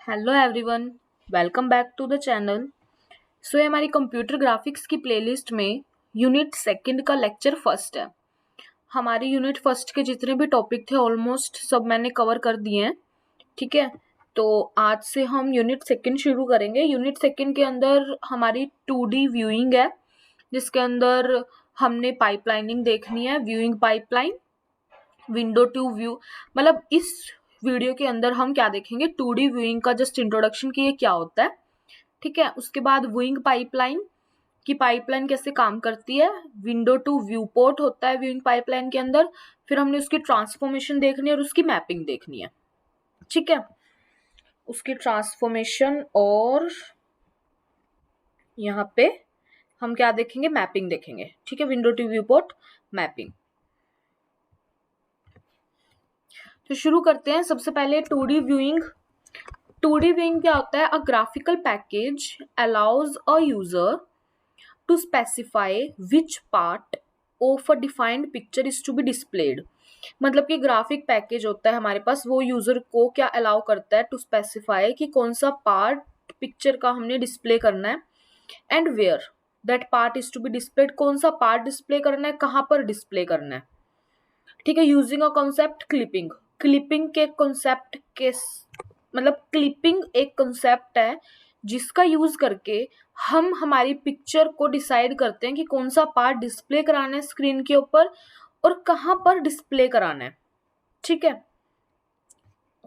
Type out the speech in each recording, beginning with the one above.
Hello everyone, welcome back to the channel. ये हमारी computer graphics की प्लेलिस्ट में यूनिट सेकंड का लेक्चर फर्स्ट है। हमारी यूनिट फर्स्ट के जितने भी टॉपिक थे ऑलमोस्ट सब मैंने कवर कर दिए हैं। ठीक है, तो आज से हम यूनिट सेकंड शुरू करेंगे। यूनिट सेकंड के अंदर हमारी 2D व्यूइंग है, जिसके अंदर हमने पाइपलाइनिंग देखनी है, viewing pipeline, window to view. मतलब इस वीडियो के अंदर हम क्या देखेंगे, 2D व्यूइंग का जस्ट इंट्रोडक्शन कि ये क्या होता है। ठीक है, उसके बाद व्यूइंग पाइपलाइन की पाइपलाइन कैसे काम करती है, विंडो टू व्यू पोर्ट होता है व्यूइंग पाइपलाइन के अंदर। फिर हमने उसकी ट्रांसफॉर्मेशन देखनी है और उसकी मैपिंग देखनी है। ठीक है, उसकी ट्रांसफॉर्मेशन और यहाँ पे हम क्या देखेंगे, मैपिंग देखेंगे। ठीक है, window to viewport mapping. तो शुरू करते हैं। सबसे पहले 2D व्यूइंग। 2D व्यूइंग क्या होता है? A graphical package allows a user to specify which part of a defined picture is to be displayed. मतलब कि ग्राफिक पैकेज होता है हमारे पास, वो यूजर को क्या अलाउ करता है, टू स्पेसिफाई कि कौन सा पार्ट पिक्चर का हमने डिस्प्ले करना है, and where that part is to be displayed, कौन सा पार्ट डिस्प्ले करना है, कहाँ पर डिस्प्ले करना है। ठीक है, using a concept clipping. Clipping के कॉन्सेप्ट के मतलब क्लिपिंग एक कॉन्सेप्ट है जिसका यूज करके हम हमारी पिक्चर को डिसाइड करते हैं कि कौन सा पार्ट डिस्प्ले कराना है स्क्रीन के ऊपर और कहाँ पर डिस्प्ले कराना है। ठीक है,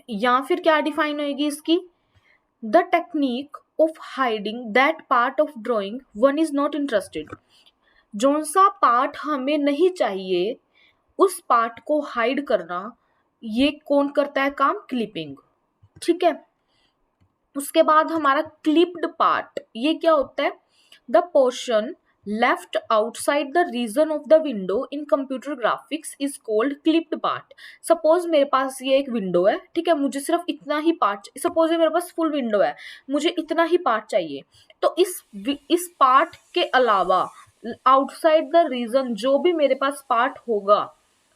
या फिर क्या डिफाइन होगी इसकी, the technique of hiding that part of drawing one is not interested. जौन सा पार्ट हमें नहीं चाहिए उस पार्ट को हाइड करना, ये कौन करता है काम, क्लिपिंग। ठीक है, उसके बाद हमारा क्लिप्ड पार्ट, ये क्या होता है, the portion left outside the region of the window in computer graphics is called clipped part. Suppose मेरे पास ये एक विंडो है, ठीक है, मुझे सिर्फ इतना ही पार्ट, सपोज मेरे पास फुल विंडो है, मुझे इतना ही पार्ट चाहिए, तो इस पार्ट के अलावा आउटसाइड द रीजन जो भी मेरे पास पार्ट होगा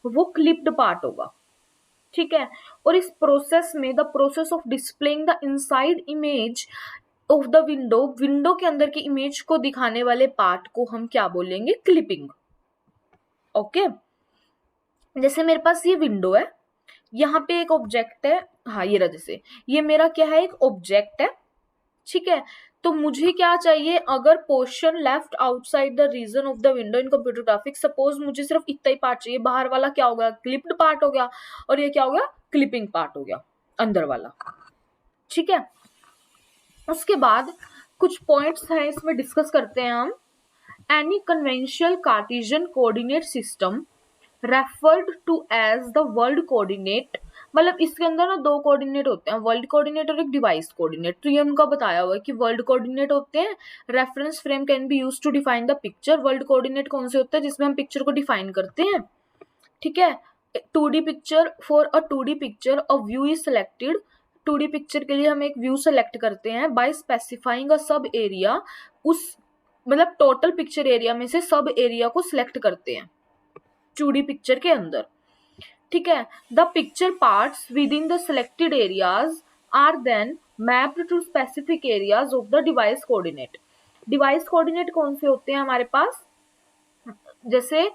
वो क्लिप्ड पार्ट होगा। ठीक है, और इस प्रोसेस में the process of displaying the inside image of the window, window के अंदर की इमेज को दिखाने वाले पार्ट को हम क्या बोलेंगे, क्लिपिंग। ओके, जैसे मेरे पास ये विंडो है, यहाँ पे एक ऑब्जेक्ट है, हाँ ये रहा, जैसे ये मेरा क्या है, एक ऑब्जेक्ट है। ठीक है, तो मुझे क्या चाहिए, अगर portion left outside the region of the window in computer graphics, suppose मुझे सिर्फ इतना ही पार्ट चाहिए, बाहर वाला क्या हो गया, क्लिप्ड पार्ट हो गया, और ये क्या हो गया, क्लिपिंग पार्ट हो गया, अंदर वाला। ठीक है, उसके बाद कुछ पॉइंट्स हैं इसमें डिस्कस करते हैं हम। Any conventional Cartesian coordinate system referred to as the world coordinate. मतलब इसके अंदर ना दो कोऑर्डिनेट होते हैं, वर्ल्ड कोऑर्डिनेट और एक डिवाइस कोऑर्डिनेट। तो ये उनका बताया हुआ है कि वर्ल्ड कोऑर्डिनेट होते हैं, reference frame can be used to define the picture. World coordinate कौन से होते हैं, जिसमें हम पिक्चर को डिफाइन करते हैं। ठीक है, 2D picture, for a 2D picture a view is selected. 2D picture के लिए हम एक व्यू सेलेक्ट करते हैं बाय स्पेसिफाइंग अ सब एरिया। उस मतलब टोटल पिक्चर एरिया में से सब एरिया को सिलेक्ट करते हैं 2D पिक्चर के अंदर। ठीक है, the picture parts within the selected areas are then mapped to specific areas of the device coordinate. Device coordinate कौन से होते हैं हमारे पास, जैसे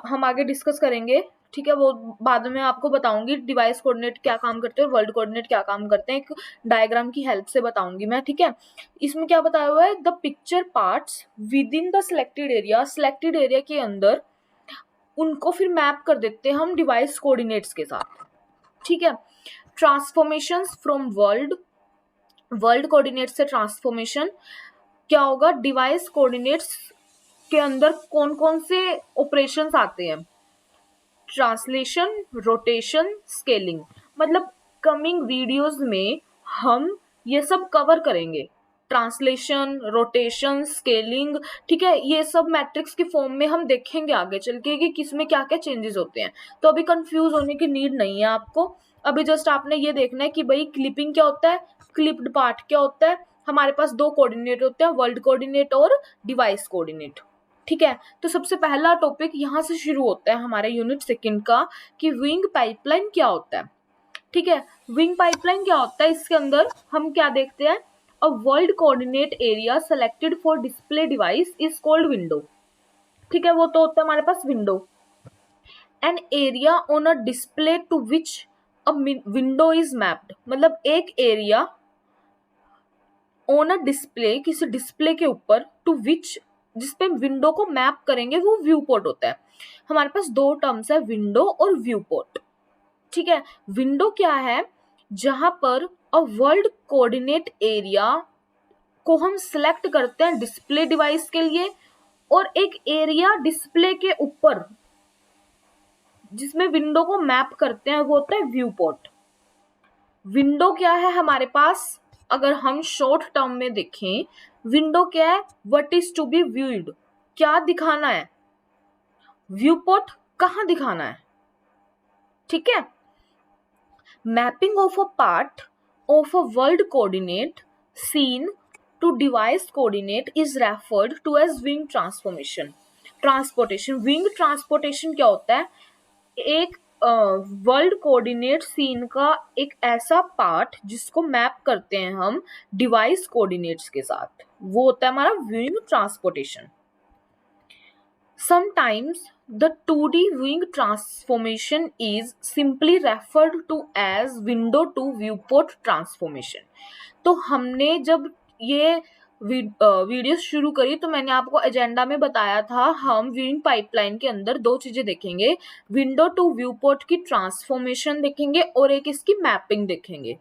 हम आगे डिस्कस करेंगे। ठीक है, वो बाद में आपको बताऊंगी डिवाइस कोऑर्डिनेट क्या काम करते हैं और वर्ल्ड कोऑर्डिनेट क्या काम करते हैं, एक डायग्राम की हेल्प से बताऊंगी मैं। ठीक है, इसमें क्या बताया हुआ है, the picture parts within the selected area, selected area के अंदर उनको फिर मैप कर देते हैं हम डिवाइस कोऑर्डिनेट्स के साथ। ठीक है, transformations from world, world coordinate से ट्रांसफॉर्मेशन क्या होगा, डिवाइस कोऑर्डिनेट्स के अंदर कौन कौन से ऑपरेशंस आते हैं, ट्रांसलेशन, रोटेशन, स्केलिंग। मतलब कमिंग वीडियोस में हम ये सब कवर करेंगे, ट्रांसलेशन, रोटेशन, स्केलिंग। ठीक है, ये सब मैट्रिक्स के फॉर्म में हम देखेंगे आगे चल के कि किसमें क्या क्या चेंजेस होते हैं। तो अभी कंफ्यूज होने की नीड नहीं है आपको, अभी जस्ट आपने ये देखना है कि भाई क्लिपिंग क्या होता है, क्लिप्ड पार्ट क्या होता है। हमारे पास दो कोऑर्डिनेट होते हैं, वर्ल्ड कोऑर्डिनेट और डिवाइस कोऑर्डिनेट। ठीक है, तो सबसे पहला टॉपिक यहाँ से शुरू होता है हमारे यूनिट सेकंड का कि व्यूइंग पाइपलाइन क्या होता है। ठीक है। विंग पाइपलाइन क्या होता है, इसके अंदर हम क्या देखते हैं, a world coordinate area selected for display device is called window. ठीक है, वो तो होता है हमारे पास window. An area on a display to which a window is mapped, मतलब एक एरिया ऑन अ डिस्प्ले, किसी डिस्प्ले के ऊपर, टू विच, जिसपे विंडो को मैप करेंगे, वो व्यू पोर्ट होता है। हमारे पास दो टर्म्स है, विंडो और व्यू पोर्ट। ठीक है, विंडो क्या है, जहां पर अ वर्ल्ड कोऑर्डिनेट एरिया को हम सिलेक्ट करते हैं डिस्प्ले डिवाइस के लिए, और एक एरिया डिस्प्ले के ऊपर जिसमें विंडो को मैप करते हैं, वो होता है व्यू पोर्ट। विंडो क्या है हमारे पास, अगर हम शॉर्ट टर्म में देखें, विंडो क्या है, what is to be viewed, क्या दिखाना है, व्यू पोर्ट कहां दिखाना है। ठीक है, mapping of a part of a world coordinate scene to device coordinate is referred to as viewing transformation transportation. Viewing transportation क्या होता है, एक वर्ल्ड कोऑर्डिनेट सीन का एक ऐसा पार्ट जिसको मैप करते हैं हम डिवाइस कोऑर्डिनेट्स के साथ, वो होता है हमारा wing transportation. Sometimes the 2D viewing transformation is simply referred to as window to viewport transformation। तो हमने जब ये वीडियो शुरू करी तो मैंने आपको एजेंडा में बताया था, हम व्यूइंग पाइपलाइन के अंदर दो चीजें देखेंगे, विंडो टू व्यूपोर्ट की ट्रांसफॉर्मेशन देखेंगे और एक इसकी मैपिंग देखेंगे।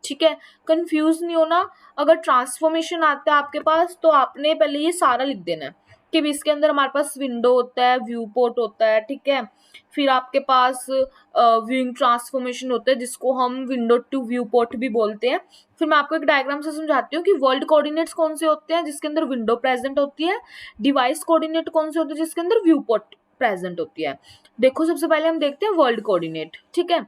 ठीक है, कंफ्यूज नहीं होना। अगर ट्रांसफॉर्मेशन आता है आपके पास तो आपने पहले ये सारा लिख देना है कि भी इसके अंदर हमारे पास विंडो होता है, व्यू पोर्ट होता है। ठीक है, फिर आपके पास व्यूइंग ट्रांसफॉर्मेशन होता है जिसको हम विंडो टू व्यू पोर्ट भी बोलते हैं। फिर मैं आपको एक डायग्राम से समझाती हूँ कि वर्ल्ड कोऑर्डिनेट्स कौन से होते हैं जिसके अंदर विंडो प्रेजेंट होती है, डिवाइस कोऑर्डिनेट कौन से होते हैं जिसके अंदर व्यू पोर्ट प्रेजेंट होती है। देखो, सबसे पहले हम देखते हैं वर्ल्ड कोऑर्डिनेट। ठीक है,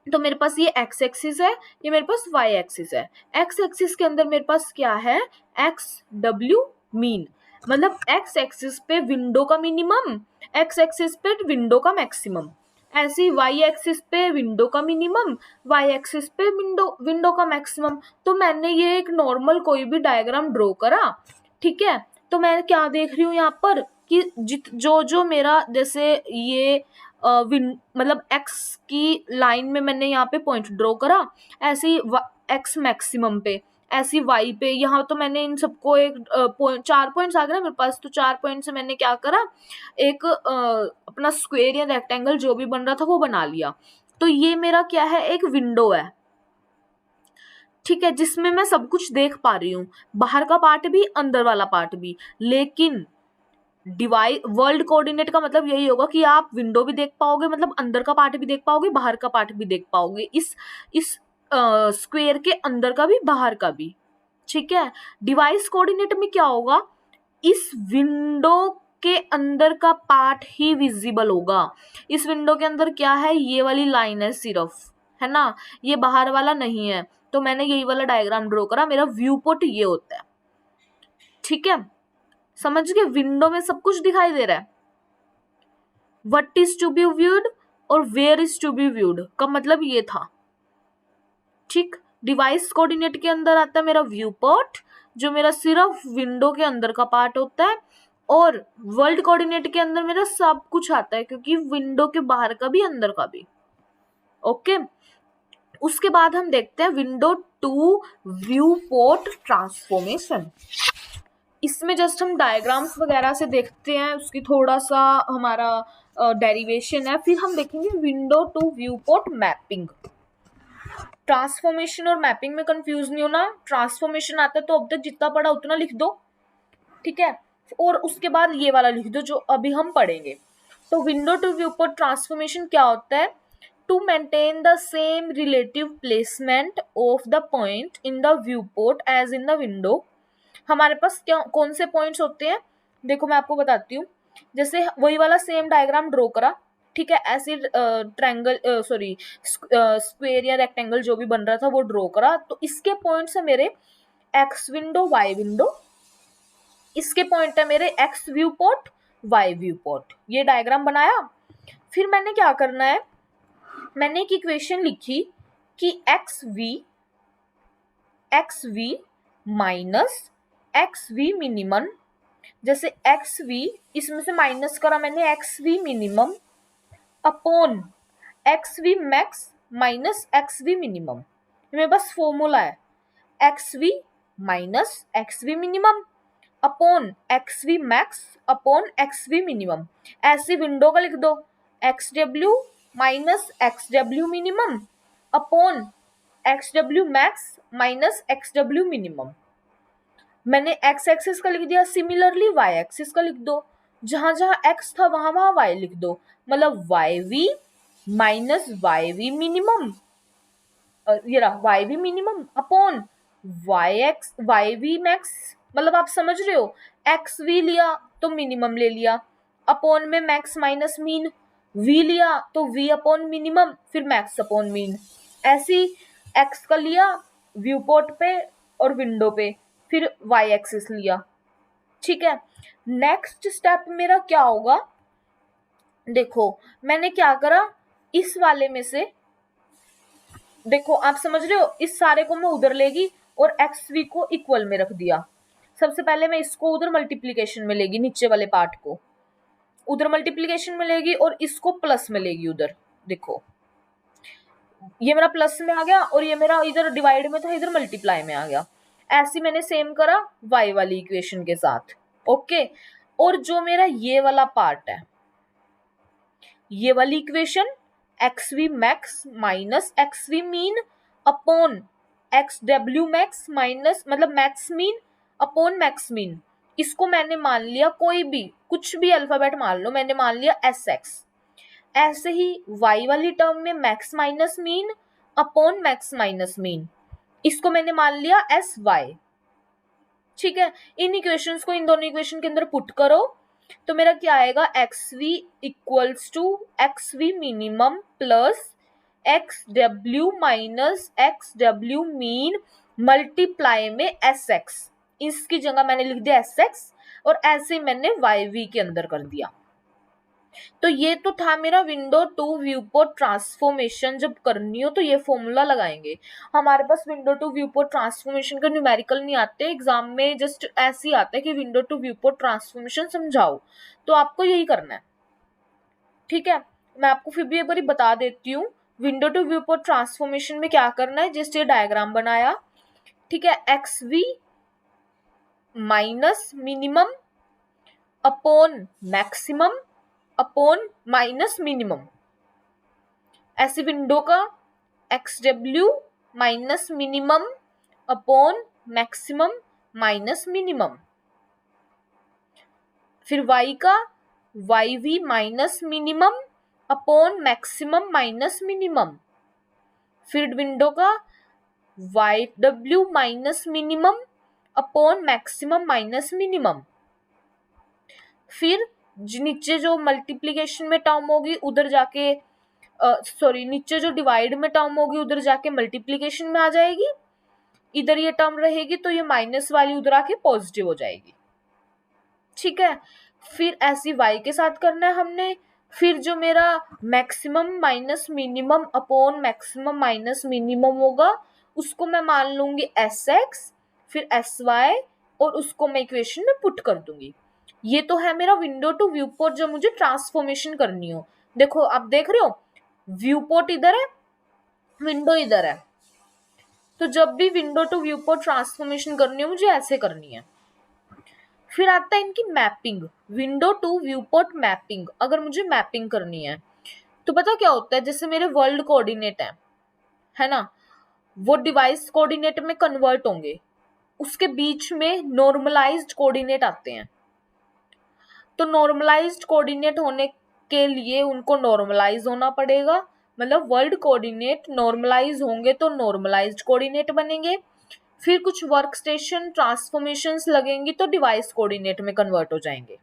तो मेरे पास ये एक्स एक्सिस है, ये मेरे पास वाई एक्सिस है। एक्स एक्सिस के अंदर मेरे पास क्या है, एक्स डब्ल्यू मीन, मतलब एक्स एक्सिस पे विंडो का मिनिमम, एक्स एक्सिस पे विंडो का मैक्सिमम। ऐसे ही वाई एक्सिस पे विंडो का मिनिमम, वाई एक्सिस पे विंडो का मैक्सिमम। तो मैंने ये एक नॉर्मल कोई भी डायग्राम ड्रॉ करा। ठीक है, तो मैं क्या देख रही हूँ यहाँ पर कि जो जो मेरा, जैसे ये मतलब एक्स की लाइन में मैंने यहाँ पे पॉइंट ड्रॉ करा, ऐसे ही एक्स मैक्सिमम पे, ऐसी वाई पे, यहाँ तो मैंने इन सबको एक चार पॉइंट्स आ गए ना मेरे पास, तो चार पॉइंट से मैंने क्या करा, एक अपना स्क्वायर या रेक्टेंगल जो भी बन रहा था वो बना लिया। तो ये मेरा क्या है, एक विंडो है। ठीक है, जिसमें मैं सब कुछ देख पा रही हूँ, बाहर का पार्ट भी अंदर वाला पार्ट भी। लेकिन डिवाइस वर्ल्ड कोऑर्डिनेट का मतलब यही होगा कि आप विंडो भी देख पाओगे, मतलब अंदर का पार्ट भी देख पाओगे, बाहर का पार्ट भी देख पाओगे, इस स्क्वायर के अंदर का भी बाहर का भी। ठीक है, डिवाइस कोऑर्डिनेट में क्या होगा, इस विंडो के अंदर का पार्ट ही विजिबल होगा। इस विंडो के अंदर क्या है, ये वाली लाइन है सिर्फ, है ना, ये बाहर वाला नहीं है। तो मैंने यही वाला डायग्राम ड्रॉ करा, मेरा व्यू पोर्ट ये होता है। ठीक है, समझ गए, विंडो में सब कुछ दिखाई दे रहा है, what is to be viewed और where is to be viewed का मतलब ये था। ठीक, डिवाइस कोऑर्डिनेट के अंदर आता है मेरा व्यू पोर्ट, जो मेरा सिर्फ विंडो के अंदर का पार्ट होता है, और वर्ल्ड कोऑर्डिनेट के अंदर मेरा सब कुछ आता है, क्योंकि विंडो के बाहर का भी अंदर का भी। ओके, उसके बाद हम देखते हैं window to viewport transformation. इसमें जस्ट हम डायग्राम्स वगैरह से देखते हैं, उसकी थोड़ा सा हमारा डेरिवेशन है, फिर हम देखेंगे window to viewport mapping. Transformation और मैपिंग में कंफ्यूज नहीं होना। ट्रांसफॉर्मेशन आता है तो अब तक जितना पढ़ा उतना लिख दो। ठीक है, और उसके बाद ये वाला लिख दो जो अभी हम पढ़ेंगे। तो window to viewport transformation क्या होता है, to maintain the same relative placement of the point in the viewport as in the window. हमारे पास क्या कौन से पॉइंट्स होते हैं, देखो मैं आपको बताती हूँ। जैसे वही वाला सेम डायग्राम ड्रॉ करा, ठीक है, ऐसे ट्रायंगल सॉरी स्क्वायर या रेक्टेंगल जो भी बन रहा था वो ड्रॉ करा। तो इसके पॉइंट्स है मेरे एक्स विंडो वाई विंडो, इसके पॉइंट है मेरे X viewport Y viewport. ये डायग्राम बनाया, फिर मैंने क्या करना है, मैंने एक इक्वेशन लिखी कि X we minus x we minimum, जैसे एक्स वी इसमें से माइनस करा मैंने X we minimum upon X we max minus x we minimum, मेरे पास फॉर्मूला है x we minus x we minimum upon X we max upon X we minimum. ऐसी window का लिख दो X W minus X W minimum upon x W max minus X W minimum. मैंने X axis का लिख दिया, similarly Y axis का लिख दो, जहां जहां एक्स था वहां वहां वाई लिख दो, मतलब Y we minus Y V minimum, ये रहा Y V minimum upon Y V max, मतलब आप समझ रहे हो, एक्स वी लिया तो मिनिमम ले लिया, अपॉन में मैक्स माइनस मीन, वी लिया तो वी अपॉन मिनिमम फिर मैक्स अपॉन मीन, ऐसी एक्स का लिया व्यू पोर्ट पे और विंडो पे, फिर वाई एक्सिस लिया। ठीक है, नेक्स्ट स्टेप मेरा क्या होगा, देखो मैंने क्या करा, इस वाले में से देखो आप समझ रहे हो, इस सारे को मैं उधर लेगी और एक्स वी को इक्वल में रख दिया। सबसे पहले मैं इसको उधर मल्टीप्लीकेशन में लेगी, नीचे वाले पार्ट को उधर मल्टीप्लीकेशन में लेगी और इसको प्लस में लेगी उधर। देखो ये मेरा प्लस में आ गया और ये मेरा इधर डिवाइड में था, इधर मल्टीप्लाई में आ गया। ऐसे मैंने सेम करा वाई वाली इक्वेशन के साथ। ओके, और जो मेरा ये वाला पार्ट है, ये वाली equation x we max minus x v mean upon x W max minus मतलब max mean upon max mean, इसको मैंने मान लिया कोई भी कुछ भी अल्फाबेट मान लो, मैंने मान लिया एस एक्स। ऐसे ही y वाली टर्म में max minus mean upon max minus mean, इसको मैंने मान लिया एस वाई। ठीक है, इन इक्वेशंस को इन दोनों इक्वेशन के अंदर पुट करो तो मेरा क्या आएगा, x we equals to x V minimum plus x W minus X W mean multiply में एस एक्स, इसकी जगह मैंने लिख दिया एस एक्स और ऐसे ही मैंने वाई वी के अंदर कर दिया। तो ये तो था मेरा window to viewport transformation. जब करनी हो तो ये फॉर्मूला लगाएंगे। हमारे पास window to viewport transformation का न्यूमेरिकल नहीं आते एग्जाम में, जस्ट ऐसे ही आता है कि window to viewport transformation समझाओ, तो आपको यही करना है। ठीक है, मैं आपको फिर भी एक बार बता देती हूँ window to viewport transformation में क्या करना है। जस्ट ये डायग्राम बनाया, ठीक है, x we minus minimum upon maximum upon minus minimum, ऐसी विंडो का x W minus minimum upon maximum minus minimum, फिर वाई का y we minus minimum upon maximum minus minimum, फिर विंडो का वाई डब्ल्यू minus minimum upon maximum minus minimum, फिर नीचे जो मल्टीप्लीकेशन में टर्म होगी उधर जाके नीचे जो डिवाइड में टर्म होगी उधर जाके मल्टीप्लीकेशन में आ जाएगी, इधर ये टर्म रहेगी तो ये माइनस वाली उधर आके पॉजिटिव हो जाएगी। ठीक है, फिर ऐसी y के साथ करना है हमने। फिर जो मेरा maximum minus minimum upon maximum minus minimum होगा उसको मैं मान लूंगी एस एक्स फिर एस वाई और उसको मैं इक्वेशन में पुट कर दूंगी। ये तो है मेरा विंडो टू व्यू पोर्ट जो मुझे ट्रांसफॉर्मेशन करनी हो। देखो आप देख रहे हो व्यू पोर्ट इधर है, विंडो इधर है, तो जब भी window to viewport transformation करनी हो मुझे ऐसे करनी है। फिर आता है इनकी mapping, window to viewport mapping. अगर मुझे मैपिंग करनी है तो पता क्या होता है, जैसे मेरे वर्ल्ड कोऑर्डिनेट है ना, वो डिवाइस कोऑर्डिनेट में कन्वर्ट होंगे, उसके बीच में नॉर्मलाइज्ड कोऑर्डिनेट आते हैं। तो नॉर्मलाइज्ड कोऑर्डिनेट होने के लिए उनको नॉर्मलाइज होना पड़ेगा, मतलब वर्ल्ड कोऑर्डिनेट नॉर्मलाइज होंगे तो नॉर्मलाइज्ड कोऑर्डिनेट बनेंगे। फिर कुछ वर्क स्टेशन ट्रांसफॉर्मेशंस लगेंगी तो डिवाइस कोऑर्डिनेट में कन्वर्ट हो जाएंगे।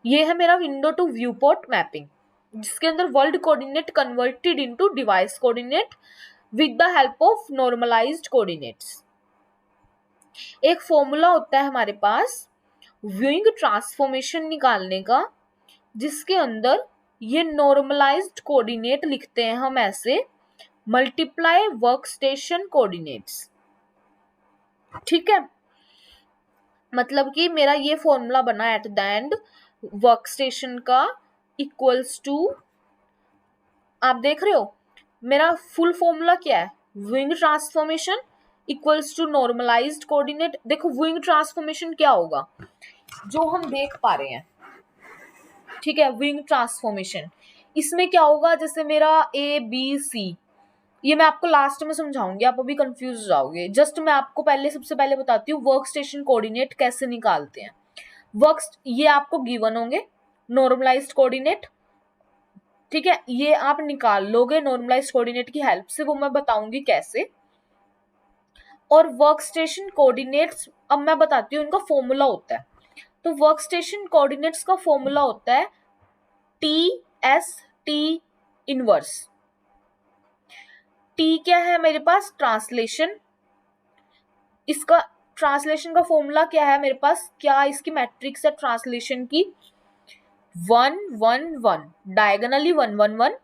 ये है मेरा window to viewport mapping, जिसके अंदर world coordinate converted into device coordinate with the help of normalised coordinates. एक फॉर्मूला होता है हमारे पास व्यूइंग ट्रांसफॉर्मेशन निकालने का, जिसके अंदर ये नॉर्मलाइज्ड कोऑर्डिनेट लिखते हैं हम ऐसे मल्टीप्लाई वर्क स्टेशन कोऑर्डिनेट्स। ठीक है, मतलब कि मेरा ये फॉर्मूला बना at the end work station का इक्वल्स टू, आप देख रहे हो मेरा फुल फॉर्मूला क्या है, viewing transformation equals to normalised coordinate. देखो विंग ट्रांसफॉर्मेशन क्या होगा जो हम देख पा रहे हैं, ठीक है, विंग ट्रांसफॉर्मेशन इसमें क्या होगा, जैसे मेरा ए बी सी, ये मैं आपको लास्ट में समझाऊंगी, आप अभी कंफ्यूज हो जाओगे। जस्ट मैं आपको सबसे पहले बताती हूँ वर्क स्टेशन कोऑर्डिनेट कैसे निकालते हैं। ये आपको गिवन होंगे नॉर्मलाइज्ड कोऑर्डिनेट, ठीक है, ये आप निकाल लोगे नॉर्मलाइज्ड कोऑर्डिनेट की हेल्प से, वो मैं बताऊंगी कैसे। और वर्क स्टेशन कोऑर्डिनेट्स अब मैं बताती हूँ, इनका फॉर्मूला होता है। तो वर्क स्टेशन कोऑर्डिनेट्स का फॉर्मूला होता है T S T inverse. T क्या है मेरे पास, ट्रांसलेशन, इसका ट्रांसलेशन का फॉर्मूला क्या है मेरे पास, क्या इसकी मैट्रिक्स है ट्रांसलेशन की, 1 1 1, डायगोनली 1 1 1,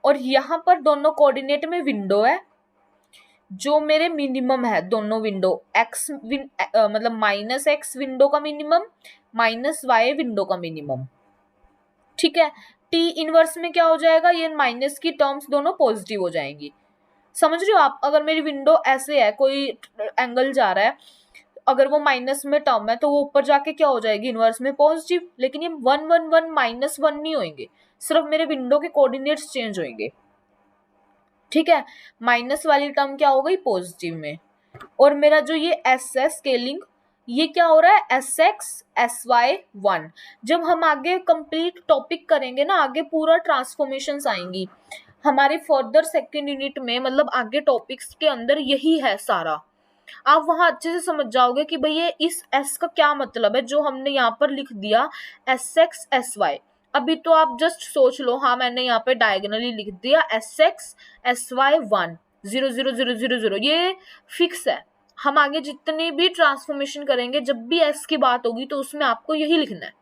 और यहां पर दोनों कोऑर्डिनेट में विंडो है जो मेरे मिनिमम है, दोनों विंडो मतलब -x विंडो का मिनिमम, -y विंडो का मिनिमम। ठीक है, टी इनवर्स में क्या हो जाएगा, ये माइनस की टर्म्स दोनों पॉजिटिव हो जाएंगी। समझ रहे हो आप, अगर मेरी विंडो ऐसे है, कोई एंगल जा रहा है, अगर वो माइनस में टर्म है तो वो ऊपर जाके क्या हो जाएगी, इनवर्स में पॉजिटिव। लेकिन ये 1 1 1 -1 नहीं होंगे, सिर्फ मेरे विंडो के कोऑर्डिनेट्स चेंज होंगे। ठीक है, माइनस वाली टर्म क्या हो गई, पॉजिटिव में। और मेरा जो ये एस है स्केलिंग, ये क्या हो रहा है, एस एक्स एस वाई 1। जब हम आगे कंप्लीट टॉपिक करेंगे ना, आगे पूरा ट्रांसफॉर्मेशंस आएंगी हमारे फर्दर सेकंड यूनिट में, मतलब आगे टॉपिक्स के अंदर यही है सारा। आप वहां अच्छे से समझ जाओगे कि भाई ये इस एस का क्या मतलब है, जो हमने यहाँ पर लिख दिया एस एक्स एस वाई। अभी तो आप जस्ट सोच लो, हाँ मैंने यहाँ पे डायगोनली लिख दिया एस एक्स एस वाई 1 0 0 0 0 0, ये फिक्स है। हम आगे जितनी भी ट्रांसफॉर्मेशन करेंगे, जब भी एस की बात होगी तो उसमें आपको यही लिखना है।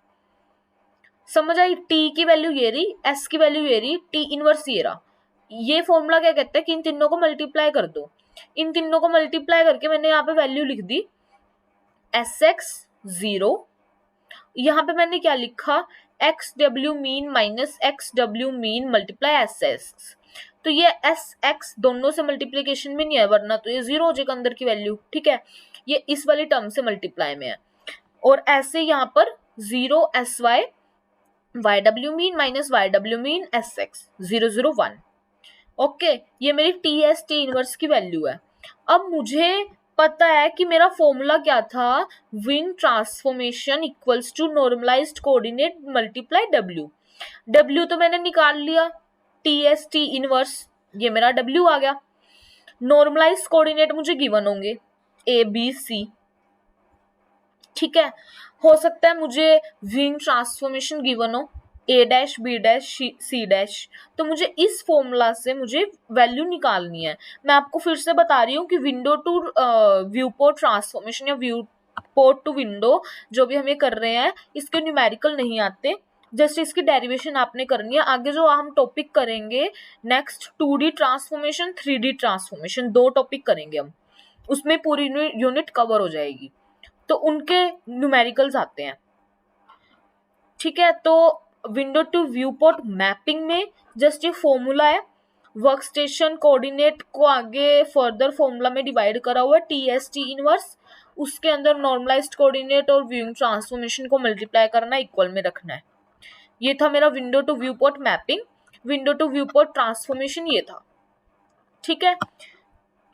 समझ आई, टी की वैल्यू ये रही, एस की वैल्यू ये रही, टी इनवर्स ये रहा। ये फॉर्मूला क्या कहता है कि इन तीनों को मल्टीप्लाई कर दो। इन तीनों को मल्टीप्लाई करके मैंने यहाँ पे वैल्यू लिख दी एस एक्स 0, यहाँ पे मैंने क्या लिखा, x W mean minus X W mean multiply S x. तो ये एस एक्स दोनों से मल्टीप्लीकेशन में नहीं है, वरना तो ये 0 हो जाएगा अंदर की वैल्यू। ठीक है, ये इस वाली टर्म से मल्टीप्लाई में है। और ऐसे यहाँ पर 0 S Y Y W mean minus Y W mean S x 0 0 1। Okay, ये मेरी टी एस टी इनवर्स की वैल्यू है। अब मुझे पता है कि मेरा फॉर्मूला क्या था, viewing transformation equals to normalised coordinate multiply डब्ल्यू। डब्ल्यू तो मैंने निकाल लिया, टी एस टी इनवर्स, ये मेरा डब्ल्यू आ गया। नॉर्मलाइज्ड कोऑर्डिनेट मुझे गिवन होंगे ए बी सी। ठीक है, हो सकता है मुझे विंग ट्रांसफॉर्मेशन गिवन हो A dash B dash C dash, तो मुझे इस फॉर्मूला से मुझे वैल्यू निकालनी है। मैं आपको फिर से बता रही हूँ कि window to viewport transformation या व्यू पोर्ट टू विंडो जो भी हम ये कर रहे हैं, इसके न्यूमेरिकल नहीं आते, जस्ट इसकी डेरिवेशन आपने करनी है। आगे जो हम टॉपिक करेंगे next 2D transformation 3D transformation, 2 topic करेंगे हम, उसमें पूरी यूनिट कवर हो जाएगी, तो उनके न्यूमेरिकल्स आते हैं। ठीक है, तो window to viewport mapping में जस्ट ये फॉर्मूला है, वर्क स्टेशन कोऑर्डिनेट को आगे फर्दर फॉर्मूला में डिवाइड करा हुआ है टी एस टी इनवर्स, उसके अंदर नॉर्मलाइज्ड कोऑर्डिनेट और व्यूइंग ट्रांसफॉर्मेशन को मल्टीप्लाई करना, इक्वल में रखना है। ये था मेरा window to viewport mapping, window to viewport transformation ये था। ठीक है,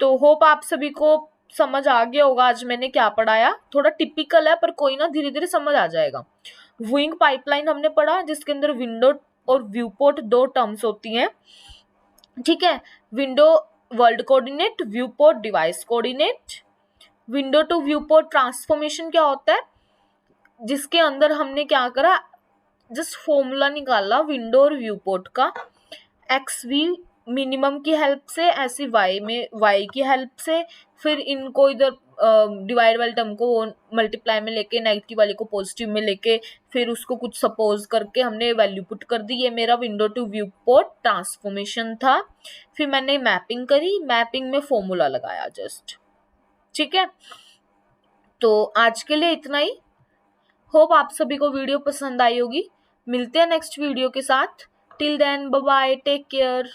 तो होप आप सभी को समझ आ गया होगा आज मैंने क्या पढ़ाया। थोड़ा टिपिकल है पर कोई ना, धीरे धीरे समझ आ जाएगा। व्यूइंग पाइपलाइन हमने पढ़ा, जिसके अंदर विंडो और व्यू पोर्ट 2 टर्म्स होती हैं। ठीक है, window world coordinate, viewport device coordinate. Window to viewport transformation क्या होता है, जिसके अंदर हमने क्या करा, जस्ट फॉर्मूला निकाला विंडो और व्यू पोर्ट का, एक्स वी मिनिमम की हेल्प से, ऐसी वाई में वाई की हेल्प से, फिर इनको इधर डिवाइड वाले टर्म को मल्टीप्लाई में लेके नेगेटिव वाले को पॉजिटिव में लेके फिर उसको कुछ सपोज करके हमने वैल्यू पुट कर दी। ये मेरा window to viewport transformation था। फिर मैंने मैपिंग करी, मैपिंग में फॉर्मूला लगाया जस्ट, ठीक है। तो आज के लिए इतना ही। होप आप सभी को वीडियो पसंद आई होगी। मिलते हैं नेक्स्ट वीडियो के साथ। Till then bye bye, take care.